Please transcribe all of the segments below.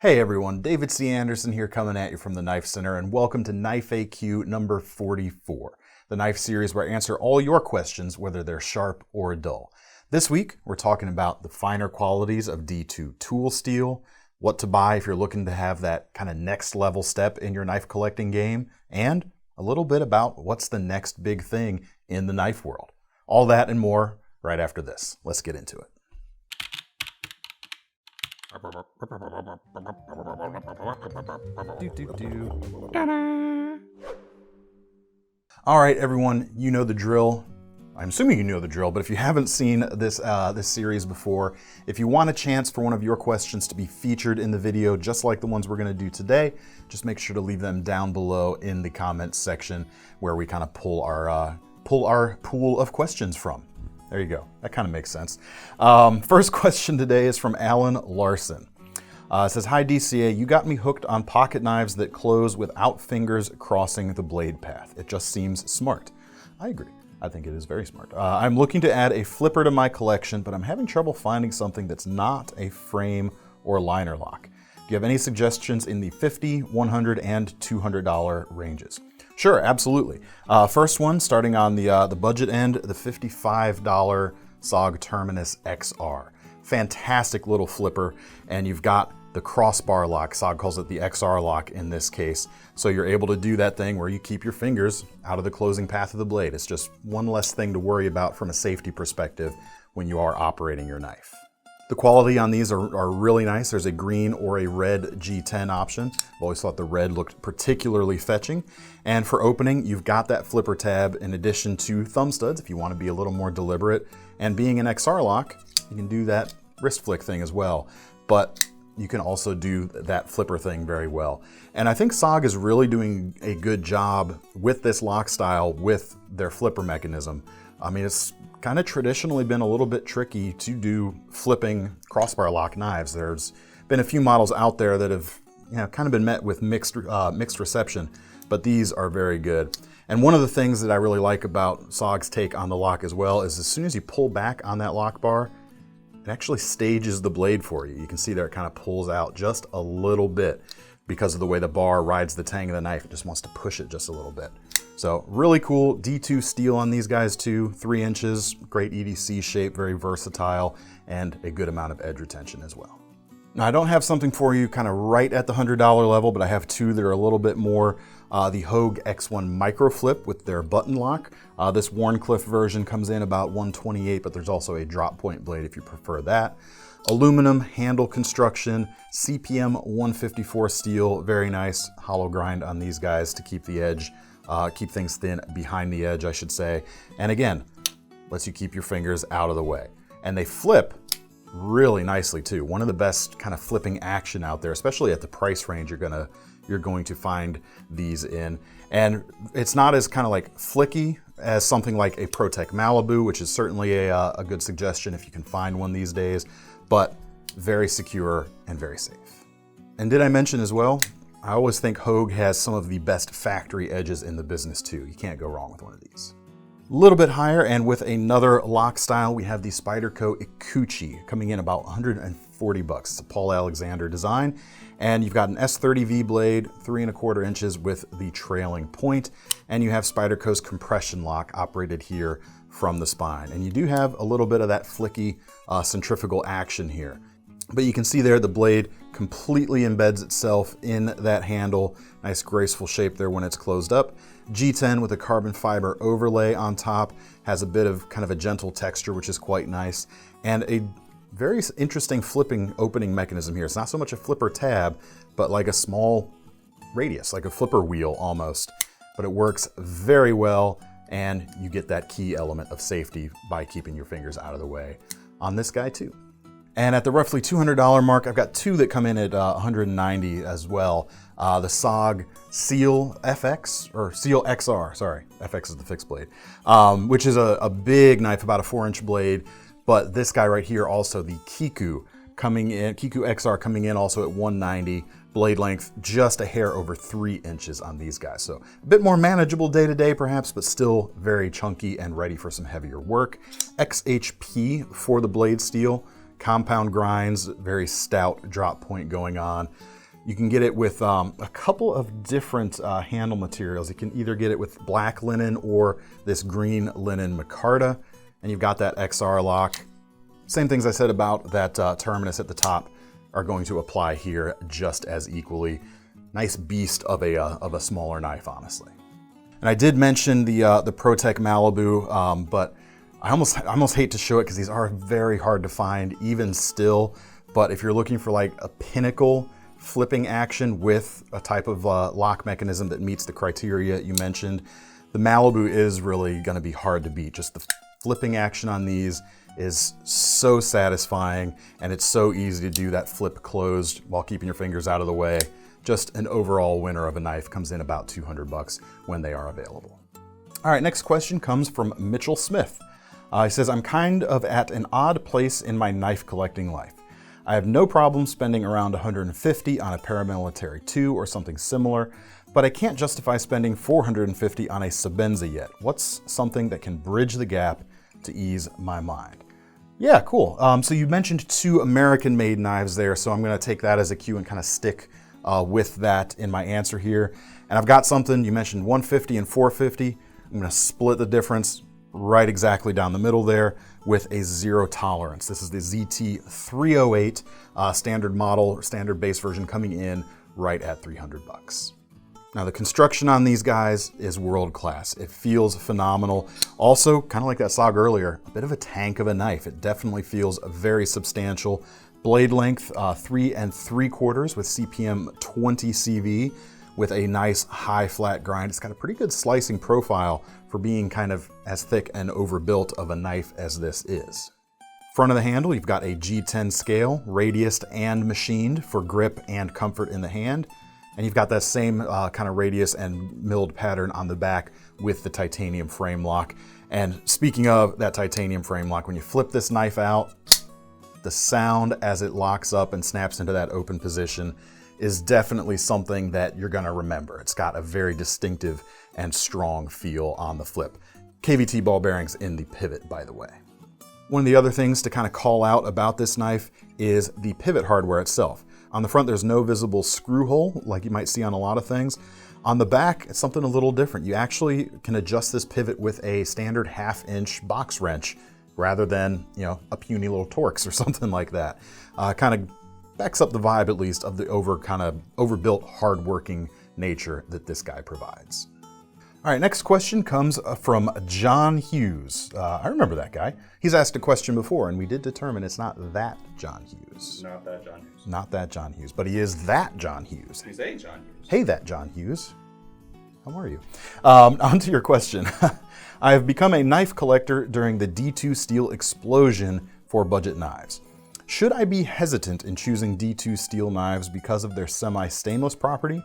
Hey everyone, David C. Anderson here coming at you from the Knife Center, and welcome to Knife AQ number 44, the knife series where I answer all your questions, whether they're sharp or dull. This week, we're talking about the finer qualities of D2 tool steel, what to buy if you're looking to have that kind of next level step in your knife collecting game, and a little bit about what's the next big thing in the knife world. All that and more right after this. Let's get into it. All right, everyone, you know the drill. I'm assuming you know the drill, but if you haven't seen this series before, if you want a chance for one of your questions to be featured in the video, just like the ones we're going to do today, just make sure to leave them down below in the comments section where we kind of pull our pool of questions from. There you go. That kind of makes sense. First question today is from Alan Larson. It says, "Hi DCA, you got me hooked on pocket knives that close without fingers crossing the blade path. It just seems smart." I agree. I think it is very smart. I'm looking to add a flipper to my collection, but I'm having trouble finding something that's not a frame or liner lock. Do you have any suggestions in the $50, $100, and $200 ranges? Sure, absolutely. First one, starting on the budget end, the $55 SOG Terminus XR. Fantastic little flipper, and you've got the crossbar lock. SOG calls it the XR lock in this case. So you're able to do that thing where you keep your fingers out of the closing path of the blade. It's just one less thing to worry about from a safety perspective when you are operating your knife. The quality on these are really nice. There's a green or a red G10 option. I've always thought the red looked particularly fetching. And for opening, you've got that flipper tab in addition to thumb studs if you want to be a little more deliberate. And being an XR lock, you can do that wrist flick thing as well. But you can also do that flipper thing very well. And I think SOG is really doing a good job with this lock style with their flipper mechanism. I mean, it's kind of traditionally been a little bit tricky to do flipping crossbar lock knives. There's been a few models out there that have kind of been met with mixed reception, but these are very good. And one of the things that I really like about SOG's take on the lock as well is as soon as you pull back on that lock bar, it actually stages the blade for you. You can see there it kind of pulls out just a little bit because of the way the bar rides the tang of the knife. It just wants to push it just a little bit. So really cool D2 steel on these guys too, 3 inches, great EDC shape, very versatile, and a good amount of edge retention as well. Now I don't have something for you kind of right at the $100 level, but I have two that are a little bit more. The Hogue X1 Micro Flip with their button lock. This Warncliffe version comes in about $128, but there's also a drop point blade if you prefer that. Aluminum handle construction, CPM 154 steel, very nice hollow grind on these guys to keep the edge, keep things thin behind the edge, I should say. And again, lets you keep your fingers out of the way. And they flip really nicely too. One of the best kind of flipping action out there, especially at the price range you're going to find these in. And it's not as kind of like flicky as something like a ProTech Malibu, which is certainly a good suggestion if you can find one these days, but very secure and very safe. And did I mention as well, I always think Hogue has some of the best factory edges in the business too. You can't go wrong with one of these. A little bit higher, and with another lock style, we have the Spyderco Ikuchi coming in about 140 bucks. It's a Paul Alexander design, and you've got an S30V blade, 3¼ inches with the trailing point, and you have Spyderco's compression lock operated here from the spine. And you do have a little bit of that flicky centrifugal action here. But you can see there the blade completely embeds itself in that handle. Nice graceful shape there when it's closed up. G10 with a carbon fiber overlay on top, has a bit of kind of a gentle texture, which is quite nice. And a very interesting flipping opening mechanism here. It's not so much a flipper tab, but like a small radius, like a flipper wheel almost. But it works very well, and you get that key element of safety by keeping your fingers out of the way on this guy too. And at the roughly $200 mark, I've got two that come in at $190 as well. The SOG Seal FX, or Seal XR, sorry, FX is the fixed blade, which is a big knife, about a 4-inch blade. But this guy right here, also the Kiku XR coming in also at $190. Blade length just a hair over 3 inches on these guys. So a bit more manageable day to day perhaps, but still very chunky and ready for some heavier work. XHP for the blade steel. compound grinds, very stout drop point going on. You can get it with a couple of different handle materials. You can either get it with black linen or this green linen micarta, and you've got that XR lock. Same things I said about that terminus at the top are going to apply here just as equally. Nice beast of a smaller knife, honestly. And I did mention the ProTech Malibu, but I almost hate to show it because these are very hard to find even still. But if you're looking for like a pinnacle flipping action with a type of lock mechanism that meets the criteria you mentioned, the Malibu is really going to be hard to beat. Just the flipping action on these is so satisfying, and it's so easy to do that flip closed while keeping your fingers out of the way. Just an overall winner of a knife. Comes in about $200 when they are available. All right, next question comes from Mitchell Smith. He says, I'm kind of at an odd place in my knife collecting life. I have no problem spending around $150 on a paramilitary 2 or something similar, but I can't justify spending $450 on a Sebenza yet. What's something that can bridge the gap to ease my mind? Yeah, cool. So you mentioned 2 American-made knives there, so I'm going to take that as a cue and kind of stick with that in my answer here. And I've got something, you mentioned 150 and 450. I'm going to split the difference right exactly down the middle there with a 0 tolerance. This is the ZT308 standard model, standard base version, coming in right at $300. Now the construction on these guys is world class. It feels phenomenal. Also, kind of like that SOG earlier, a bit of a tank of a knife. It definitely feels very substantial. Blade length 3 3/4 with CPM 20 CV with a nice high flat grind. It's got a pretty good slicing profile for being kind of as thick and overbuilt of a knife as this is. Front of the handle, you've got a G10 scale, radiused and machined for grip and comfort in the hand. And you've got that same kind of radius and milled pattern on the back with the titanium frame lock. And speaking of that titanium frame lock, when you flip this knife out, the sound as it locks up and snaps into that open position is definitely something that you're gonna remember. It's got a very distinctive and strong feel on the flip. KVT ball bearings in the pivot, by the way. One of the other things to kind of call out about this knife is the pivot hardware itself. On the front, there's no visible screw hole like you might see on a lot of things. On the back, it's something a little different. You actually can adjust this pivot with a standard 1/2-inch box wrench rather than, you know, a puny little Torx or something like that. Kind of backs up the vibe, at least, of the overbuilt, hardworking nature that this guy provides. All right, next question comes from John Hughes. I remember that guy. He's asked a question before, and we did determine it's not that John Hughes. Not that John Hughes. Not that John Hughes, but he is that John Hughes. He's a John Hughes. Hey, that John Hughes. How are you? On to your question. I have become a knife collector during the D2 steel explosion for budget knives. Should I be hesitant in choosing D2 steel knives because of their semi-stainless property?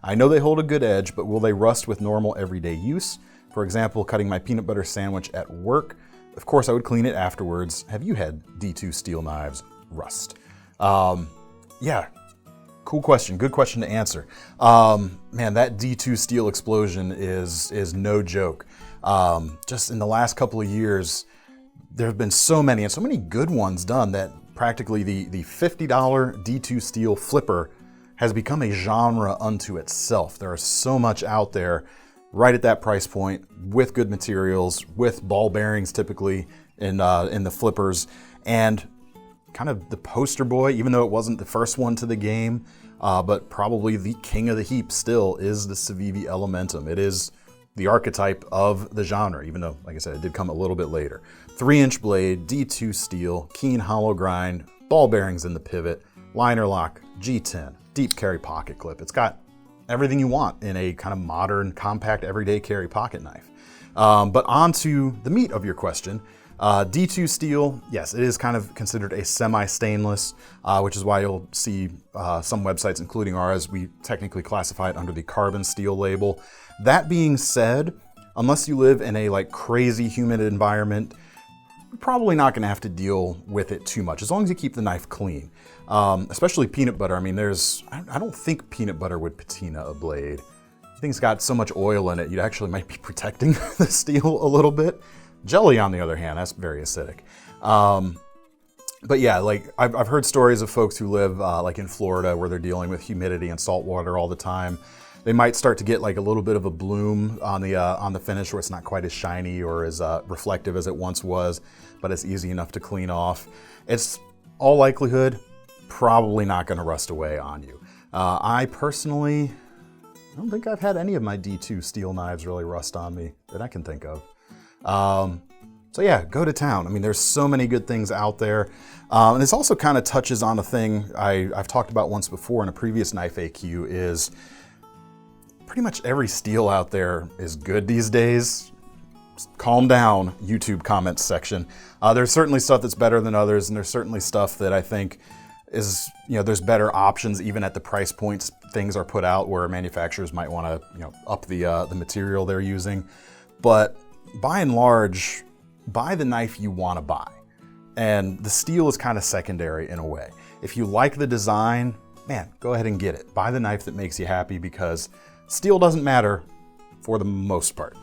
I know they hold a good edge, but will they rust with normal everyday use? For example, cutting my peanut butter sandwich at work. Of course, I would clean it afterwards. Have you had D2 steel knives rust? Yeah, cool question. Good question to answer. Man, that D2 steel explosion is no joke. Just in the last couple of years, there have been so many, and so many good ones done, that practically the $50 D2 steel flipper has become a genre unto itself. There is so much out there right at that price point with good materials, with ball bearings typically in the flippers, and kind of the poster boy, even though it wasn't the first one to the game, but probably the king of the heap still is the Civivi Elementum. It is the archetype of the genre, even though, like I said, it did come a little bit later. 3-inch blade, D2 steel, keen hollow grind, ball bearings in the pivot, liner lock, G10, deep carry pocket clip. It's got everything you want in a kind of modern, compact, everyday carry pocket knife. But on to the meat of your question. D2 steel, yes, it is kind of considered a semi-stainless, which is why you'll see some websites, including ours, we technically classify it under the carbon steel label. That being said, unless you live in a like crazy humid environment, you're probably not gonna have to deal with it too much, as long as you keep the knife clean. Especially peanut butter. I mean, I don't think peanut butter would patina a blade. I think it's got so much oil in it, you actually might be protecting the steel a little bit. Jelly, on the other hand, that's very acidic. But yeah, like I've heard stories of folks who live like in Florida where they're dealing with humidity and salt water all the time. They might start to get like a little bit of a bloom on the finish where it's not quite as shiny or as reflective as it once was, but it's easy enough to clean off. It's all likelihood probably not going to rust away on you. I personally, I don't think I've had any of my D2 steel knives really rust on me that I can think of. So yeah, go to town. I mean, there's so many good things out there. And this also kind of touches on a thing I've talked about once before in a previous Knife AQ is pretty much every steel out there is good these days. Just calm down, YouTube comments section. There's certainly stuff that's better than others, and there's certainly stuff that I think is, there's better options even at the price points things are put out where manufacturers might want to, up the material they're using. But by and large, buy the knife you want to buy. And the steel is kind of secondary in a way. If you like the design, man, go ahead and get it. Buy the knife that makes you happy because steel doesn't matter for the most part.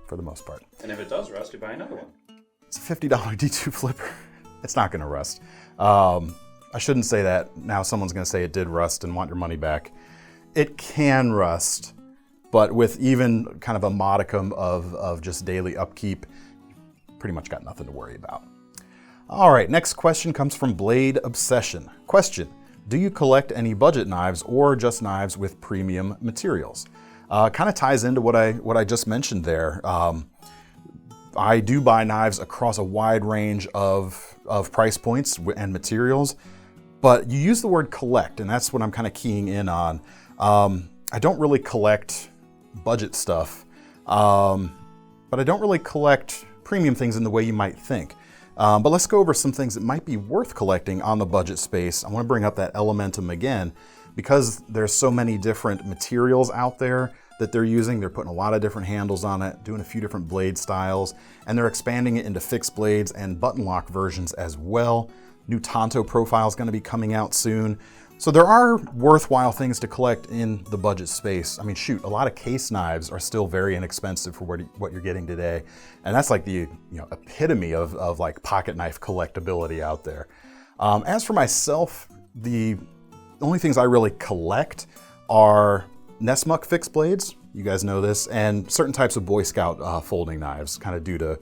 For the most part. And if it does rust, you buy another one. It's a $50 D2 flipper. It's not going to rust. I shouldn't say that. Now someone's going to say it did rust and want your money back. It can rust, but with even kind of a modicum of just daily upkeep, pretty much got nothing to worry about. All right, next question comes from Blade Obsession. Question: do you collect any budget knives or just knives with premium materials? Kind of ties into what I just mentioned there. I do buy knives across a wide range of price points and materials, but you use the word collect, and that's what I'm kind of keying in on. I don't really collect budget stuff, but I don't really collect premium things in the way you might think. But let's go over some things that might be worth collecting on the budget space. I want to bring up that Elementum again, because there's so many different materials out there that they're using. They're putting a lot of different handles on it, doing a few different blade styles, and they're expanding it into fixed blades and button lock versions as well. New Tonto profile is going to be coming out soon. So there are worthwhile things to collect in the budget space. I mean, shoot, a lot of case knives are still very inexpensive for what you're getting today. And that's like the epitome of like pocket knife collectability out there. As for myself, the only things I really collect are Nessmuck fixed blades, you guys know this, and certain types of Boy Scout folding knives, kind of due to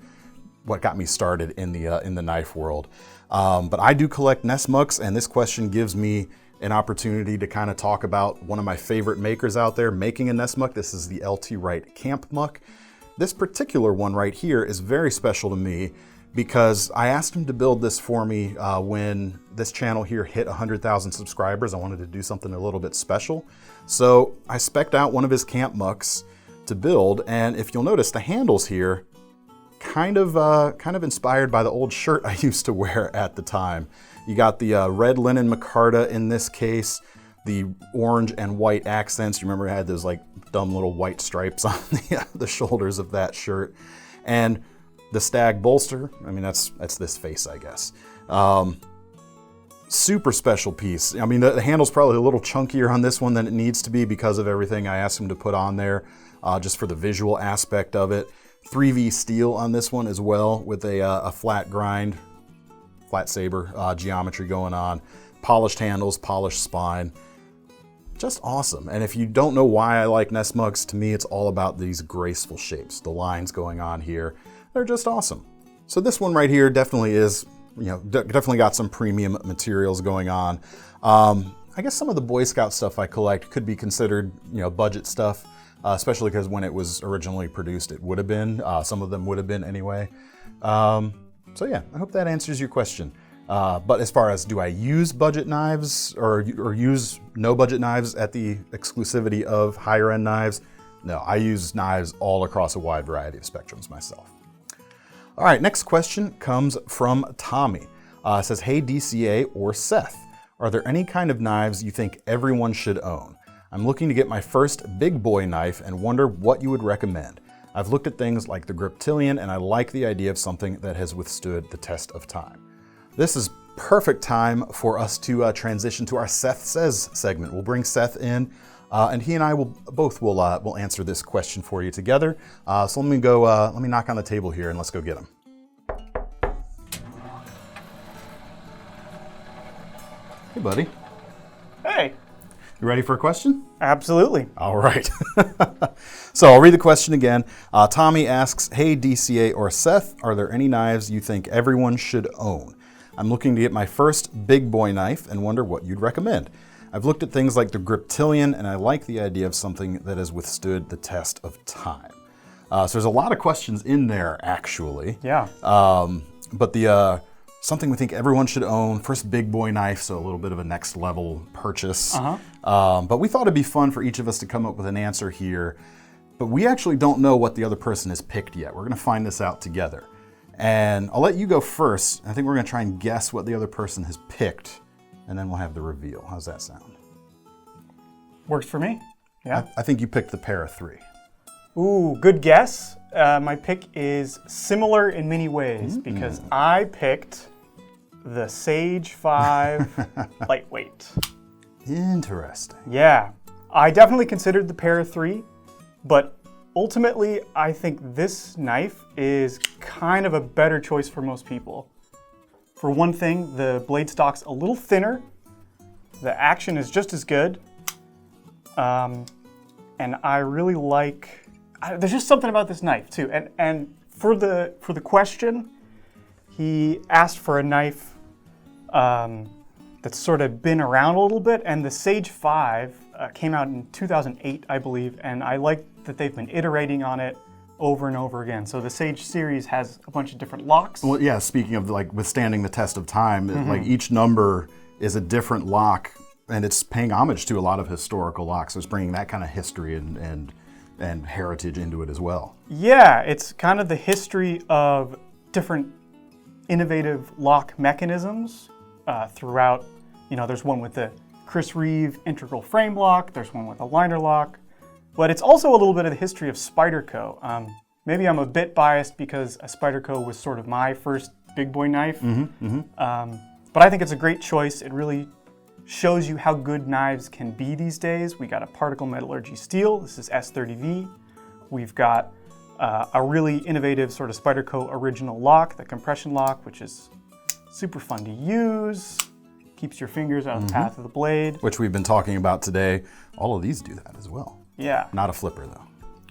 what got me started in the knife world. But I do collect Nessmucks, and this question gives me an opportunity to kind of talk about one of my favorite makers out there making a Nessmuck. This is the LT Wright Camp Muck. This particular one right here is very special to me because I asked him to build this for me when this channel here hit 100,000 subscribers. I wanted to do something a little bit special. So I spec'd out one of his Camp Mucks to build, and if you'll notice, the handles here kind of inspired by the old shirt I used to wear at the time. You got the red linen micarta in this case, the orange and white accents. You remember I had those like dumb little white stripes on the shoulders of that shirt. And the stag bolster, I mean, that's this face, I guess. Super special piece. I mean, the handle's probably a little chunkier on this one than it needs to be because of everything I asked him to put on there, just for the visual aspect of it. 3V steel on this one as well, with a flat grind, flat saber geometry going on. Polished handles, polished spine. Just awesome. And if you don't know why I like Nessmucks, to me it's all about these graceful shapes. The lines going on here, they're just awesome. So this one right here definitely is, definitely got some premium materials going on. I guess some of the Boy Scout stuff I collect could be considered, budget stuff. Especially because when it was originally produced, it would have been. Some of them would have been anyway. So yeah, I hope that answers your question. But as far as do I use budget knives or use no budget knives at the exclusivity of higher end knives? No, I use knives all across a wide variety of spectrums myself. All right, next question comes from Tommy. It says, hey DCA or Seth, are there any kind of knives you think everyone should own? I'm looking to get my first big boy knife and wonder what you would recommend. I've looked at things like the Griptilian and I like the idea of something that has withstood the test of time. This is perfect time for us to transition to our Seth Says segment. We'll bring Seth in and he and I will answer this question for you together. So let me knock on the table here and let's go get him. Hey, buddy. Hey. You ready for a question? Absolutely. All right. So I'll read the question again. Tommy asks, hey, DCA or Seth, are there any knives you think everyone should own? I'm looking to get my first big boy knife and wonder what you'd recommend. I've looked at things like the Griptilian, and I like the idea of something that has withstood the test of time. So there's a lot of questions in there, actually. Yeah. But the something we think everyone should own, first big boy knife, so a little bit of a next level purchase. But we thought it'd be fun for each of us to come up with an answer here. But we actually don't know what the other person has picked yet. We're gonna find this out together. And I'll let you go first. I think we're gonna try and guess what the other person has picked, and then we'll have the reveal. How's that sound? Works for me. Yeah. I think you picked the Para 3. Ooh, good guess. My pick is similar in many ways because I picked the Sage 5 lightweight. Interesting. Yeah. I definitely considered the Para 3, but ultimately I think this knife is kind of a better choice for most people. For one thing, the blade stock's a little thinner, the action is just as good, and I really like, there's just something about this knife too. And for the question, he asked for a knife that's sort of been around a little bit, and the Sage 5 came out in 2008, I believe, and I like that they've been iterating on it over and over again. So the Sage series has a bunch of different locks. Well, yeah, speaking of like withstanding the test of time, like each number is a different lock, and it's paying homage to a lot of historical locks. So it's bringing that kind of history and heritage into it as well. Yeah, it's kind of the history of different innovative lock mechanisms throughout. You know, there's one with the Chris Reeve integral frame lock, there's one with a liner lock, but it's also a little bit of the history of Spyderco. Maybe I'm a bit biased because a Spyderco was sort of my first big boy knife, but I think it's a great choice. It really shows you how good knives can be these days. We got a particle metallurgy steel. This is S30V. We've got a really innovative sort of Spyderco original lock, the compression lock, which is super fun to use. Keeps your fingers out of the path of the blade. Which we've been talking about today. All of these do that as well. Yeah. Not a flipper though.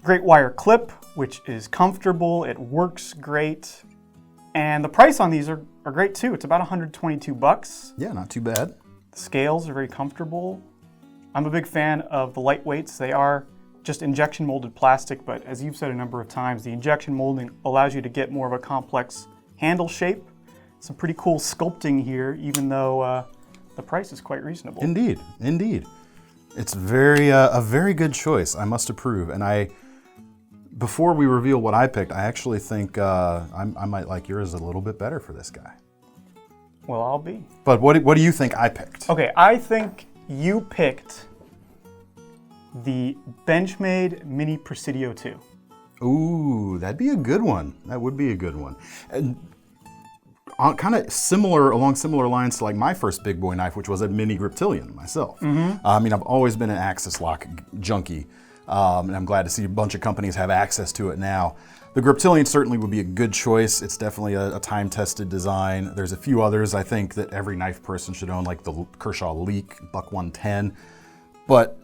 Great wire clip, which is comfortable. It works great. And the price on these are great too. It's about 122 bucks. Yeah, not too bad. The scales are very comfortable. I'm a big fan of the lightweights. They are just injection molded plastic, but as you've said a number of times, the injection molding allows you to get more of a complex handle shape. Some pretty cool sculpting here, even though the price is quite reasonable. Indeed, indeed. It's a very good choice, I must approve. And before we reveal what I picked, I actually think I might like yours a little bit better for this guy. Well, I'll be. But what do you think I picked? Okay, I think you picked the Benchmade Mini Presidio 2. Ooh, that'd be a good one. That would be a good one. And kind of along similar lines to like my first big boy knife, which was a mini Griptilian myself. I mean, I've always been an Axis lock junkie, and I'm glad to see a bunch of companies have access to it now. The Griptilian certainly would be a good choice. It's definitely a time-tested design. There's a few others I think that every knife person should own, like the Kershaw Leak, Buck 110, but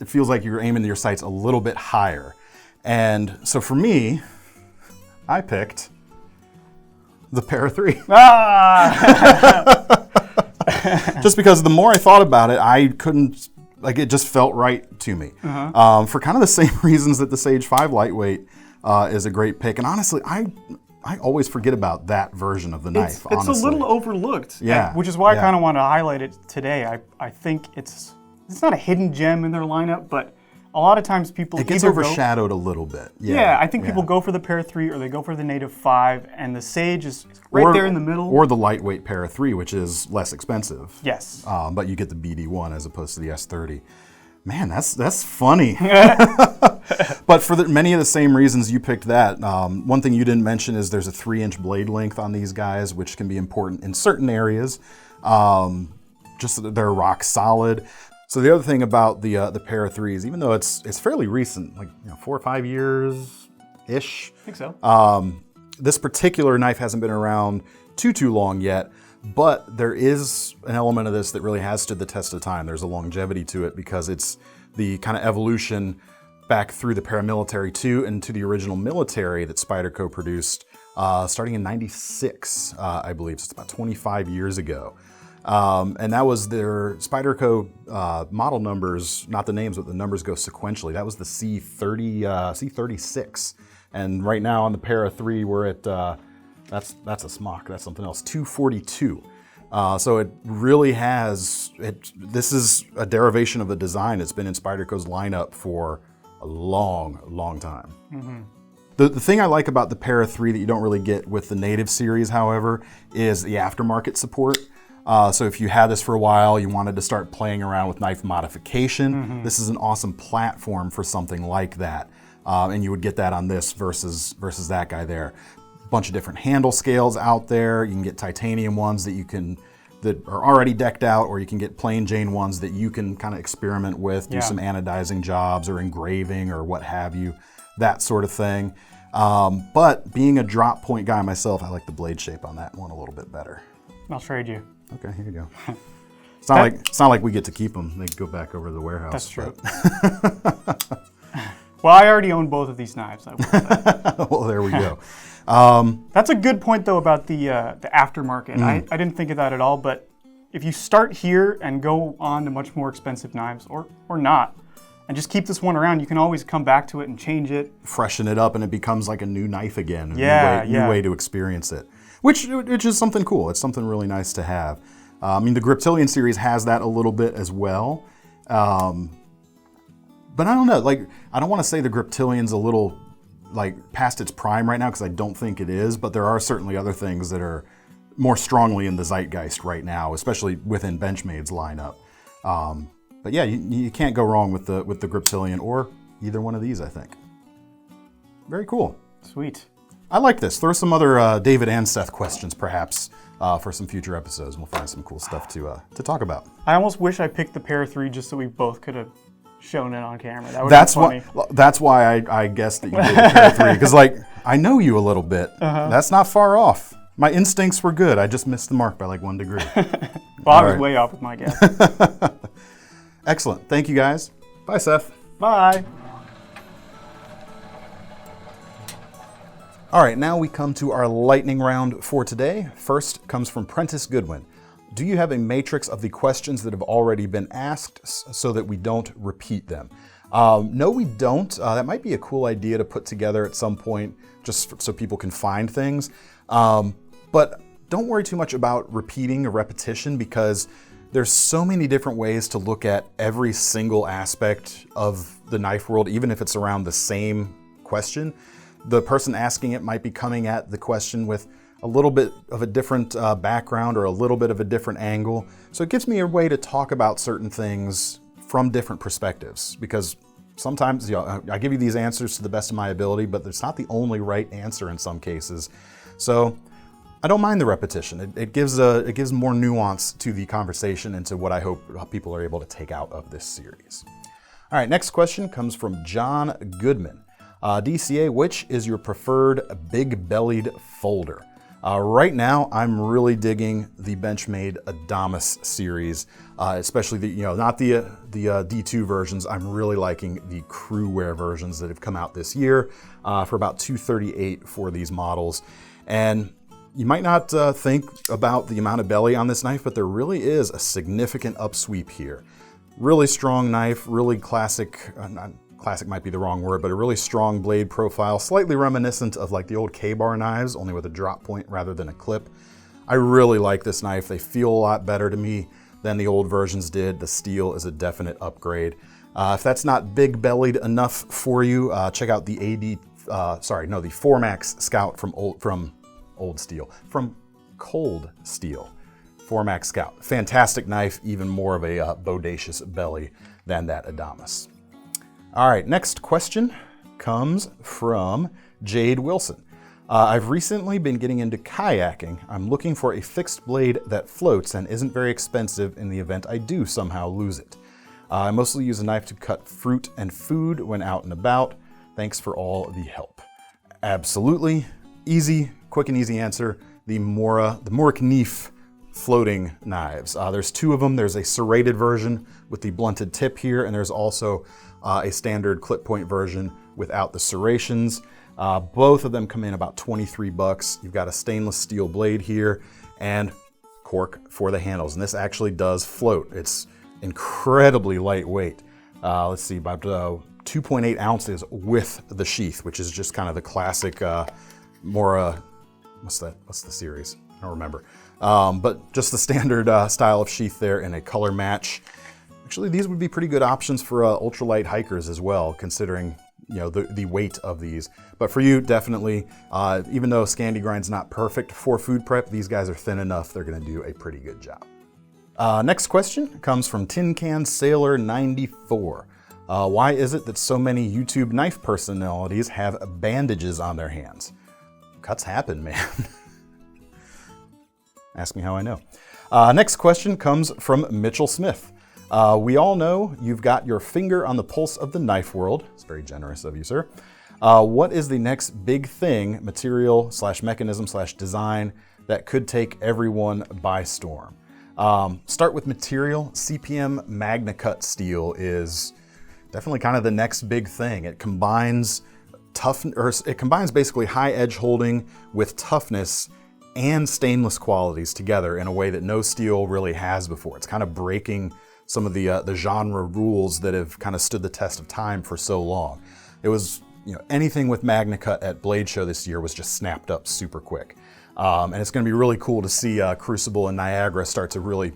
it feels like you're aiming your sights a little bit higher. And so for me, I picked the Para 3. Just because the more I thought about it, I couldn't, like, it just felt right to me. For kind of the same reasons that the Sage 5 lightweight is a great pick. And honestly, I always forget about that version of the knife, It's honestly. a little overlooked, Yeah, which is why yeah. I kind of want to highlight it today. I think it's not a hidden gem in their lineup, but a lot of times people It gets either overshadowed a little bit. Yeah, I think people go for the Para 3 or they go for the Native 5, and the Sage is right there in the middle. Or the lightweight Para 3, which is less expensive. Yes. But you get the BD1 as opposed to the S30. Man, that's funny. But for many of the same reasons you picked that, one thing you didn't mention is there's a 3-inch blade length on these guys, which can be important in certain areas. Just that they're rock solid. So the other thing about the Para 3s, even though it's fairly recent, like 4 or 5 years-ish. I think so. This particular knife hasn't been around too long yet, But there is an element of this that really has stood the test of time. There's a longevity to it because it's the kind of evolution back through the paramilitary too and to the original military that Spyderco produced starting in '96, I believe. So it's about 25 years ago. And that was their Spyderco model numbers, not the names, but the numbers go sequentially. That was the C36. And right now on the Para 3, we're at, that's a smock, that's something else, 242. So it really has, this is a derivation of a design that's been in Spyderco's lineup for a long, long time. Mm-hmm. The thing I like about the Para 3 that you don't really get with the native series, however, is the aftermarket support. So if you had this for a while, you wanted to start playing around with knife modification, this is an awesome platform for something like that. And you would get that on this versus that guy there. A bunch of different handle scales out there. You can get titanium ones that are already decked out, or you can get plain Jane ones that you can kind of experiment with, do some anodizing jobs or engraving or what have you, that sort of thing. But being a drop point guy myself, I like the blade shape on that one a little bit better. I'll trade you. Okay, here you go. It's not like we get to keep them. They go back over to the warehouse. That's true. Well, I already own both of these knives. I will say. Well, there we go. That's a good point, though, about the aftermarket. I didn't think of that at all, but if you start here and go on to much more expensive knives, or not, and just keep this one around, you can always come back to it and change it. Freshen it up, and it becomes like a new knife again. New way to experience it. Which is something cool. It's something really nice to have. I mean, the Griptilian series has that a little bit as well. But I don't know, like, I don't want to say the Griptilian's a little, like, past its prime right now, because I don't think it is, but there are certainly other things that are more strongly in the zeitgeist right now, especially within Benchmade's lineup. But yeah, you can't go wrong with the Griptilian or either one of these, I think. Very cool. Sweet. I like this. Throw some other David and Seth questions, perhaps, for some future episodes, and we'll find some cool stuff to talk about. I almost wish I picked the Para 3 just so we both could have shown it on camera. That would be funny. That's why I guessed that you did the Para 3, because, like, I know you a little bit. That's not far off. My instincts were good. I just missed the mark by like 1 degree. Well, I was way off with my guess. Excellent. Thank you, guys. Bye, Seth. Bye. All right, now we come to our lightning round for today. First comes from Prentice Goodwin. Do you have a matrix of the questions that have already been asked so that we don't repeat them? No, we don't. That might be a cool idea to put together at some point just so people can find things. But don't worry too much about repeating or repetition, because there's so many different ways to look at every single aspect of the knife world, even if it's around the same question. The person asking it might be coming at the question with a little bit of a different background or a little bit of a different angle. So it gives me a way to talk about certain things from different perspectives, because sometimes, you know, I give you these answers to the best of my ability, but it's not the only right answer in some cases. So I don't mind the repetition. It gives more nuance to the conversation and to what I hope people are able to take out of this series. All right, next question comes from John Goodman. DCA, which is your preferred big-bellied folder? Right now, I'm really digging the Benchmade Adamas series, especially not the D2 versions. I'm really liking the crew wear versions that have come out this year for about $238 for these models. And you might not think about the amount of belly on this knife, but there really is a significant upsweep here. Really strong knife, really classic. Classic might be the wrong word, but a really strong blade profile, slightly reminiscent of like the old K-bar knives, only with a drop point rather than a clip. I really like this knife. They feel a lot better to me than the old versions did. The steel is a definite upgrade. If that's not big-bellied enough for you, check out the the Formax Scout from Cold Steel. Formax Scout. Fantastic knife, even more of a bodacious belly than that Adamas. All right, next question comes from Jade Wilson. I've recently been getting into kayaking. I'm looking for a fixed blade that floats and isn't very expensive in the event I do somehow lose it. I mostly use a knife to cut fruit and food when out and about. Thanks for all the help. Absolutely. Easy, quick and easy answer. The Mora Knife floating knives. There's two of them. There's a serrated version with the blunted tip here, and there's also a standard clip point version without the serrations. Both of them come in about 23 bucks. You've got a stainless steel blade here and cork for the handles, and this actually does float. It's incredibly lightweight. Let's see, about 2.8 ounces with the sheath, which is just kind of the classic, what's the series? I don't remember. But just the standard style of sheath there in a color match. Actually, these would be pretty good options for ultralight hikers as well, considering the weight of these. But for you, definitely, even though Scandi Grind's not perfect for food prep, these guys are thin enough, they're gonna do a pretty good job. Next question comes from Tin Can Sailor 94. Why is it that so many YouTube knife personalities have bandages on their hands? Cuts happen, man. Ask me how I know. Next question comes from Mitchell Smith. We all know you've got your finger on the pulse of the knife world. It's very generous of you, sir. What is the next big thing, material / mechanism / design, that could take everyone by storm? Start with material. CPM MagnaCut steel is definitely kind of the next big thing. It combines basically high edge holding with toughness and stainless qualities together in a way that no steel really has before. It's kind of breaking some of the genre rules that have kind of stood the test of time for so long. It was, anything with MagnaCut at Blade Show this year was just snapped up super quick. And it's gonna be really cool to see Crucible and Niagara start to really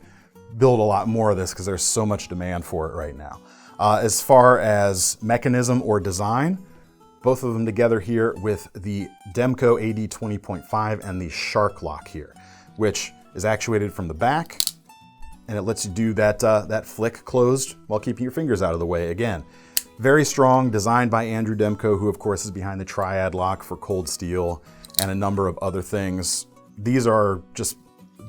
build a lot more of this because there's so much demand for it right now. As far as mechanism or design, both of them together here with the Demco AD 20.5 and the Shark Lock here, which is actuated from the back, and it lets you do that flick closed while keeping your fingers out of the way again. Very strong, designed by Andrew Demco, who of course is behind the Triad Lock for cold steel and a number of other things. These are just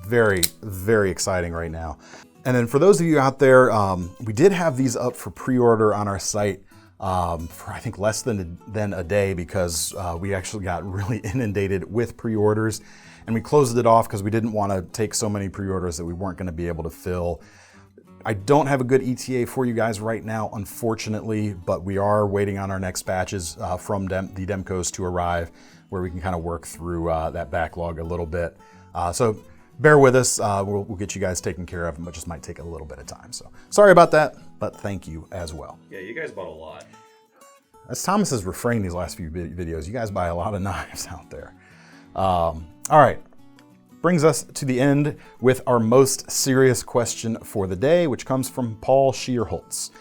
very, very exciting right now. And then for those of you out there, we did have these up for pre-order on our site for I think less than a day because we actually got really inundated with pre-orders, and we closed it off because we didn't want to take so many pre-orders that we weren't going to be able to fill. I don't have a good ETA for you guys right now, unfortunately, but we are waiting on our next batches from the Demcos to arrive, where we can kind of work through that backlog a little bit. So bear with us, we'll get you guys taken care of, but just might take a little bit of time. So sorry about that, but thank you as well. Yeah, you guys bought a lot. As Thomas has refrained these last few videos, you guys buy a lot of knives out there. All right, brings us to the end with our most serious question for the day, which comes from Paul Shearholtz.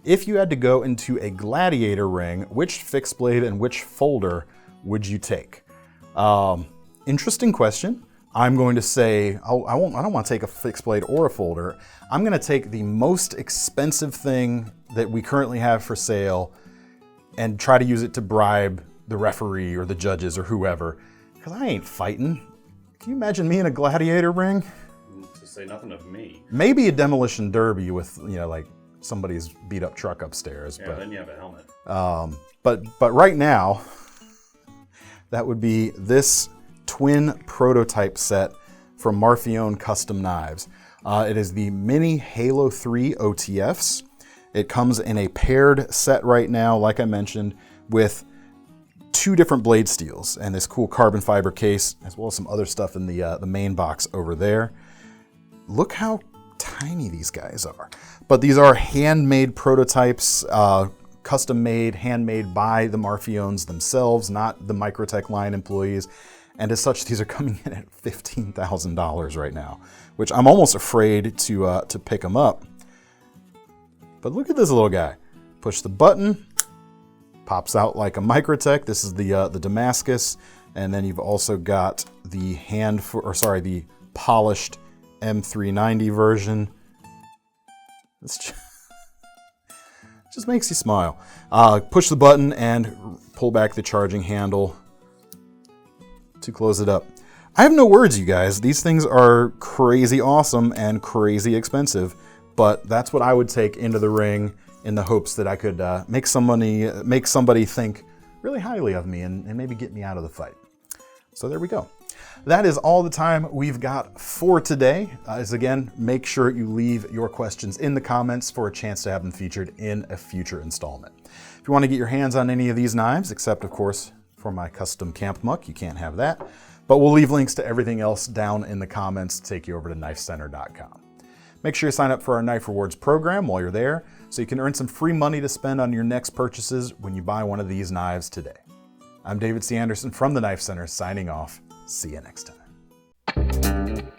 If you had to go into a Gladiator ring, which fixed blade and which folder would you take? Interesting question. I'm going to say, I don't want to take a fixed blade or a folder. I'm going to take the most expensive thing that we currently have for sale and try to use it to bribe the referee or the judges or whoever, because I ain't fighting. Can you imagine me in a Gladiator ring? To say nothing of me. Maybe a demolition derby with, like somebody's beat up truck upstairs. Yeah, but then you have a helmet. But right now, that would be this twin prototype set from Marfione Custom Knives. It is the Mini Halo 3 OTFs. It comes in a paired set right now, like I mentioned, with two different blade steels and this cool carbon fiber case, as well as some other stuff in the main box over there. Look how tiny these guys are. But these are handmade prototypes, custom made, handmade by the Marfiones themselves, not the Microtech line employees. And as such, these are coming in at $15,000 right now, which I'm almost afraid to pick them up. But look at this little guy. Push the button, pops out like a Microtech. This is the Damascus, and then you've also got the the polished M390 version. It's just makes you smile. Push the button and pull back the charging handle to close it up. I have no words, you guys. These things are crazy awesome and crazy expensive, but that's what I would take into the ring in the hopes that I could make somebody think really highly of me and maybe get me out of the fight. So there we go. That is all the time we've got for today. As again, make sure you leave your questions in the comments for a chance to have them featured in a future installment. If you want to get your hands on any of these knives, except of course for my custom camp muck, you can't have that. But we'll leave links to everything else down in the comments to take you over to KnifeCenter.com. Make sure you sign up for our Knife Rewards program while you're there so you can earn some free money to spend on your next purchases when you buy one of these knives today. I'm David C. Anderson from the Knife Center signing off. See you next time.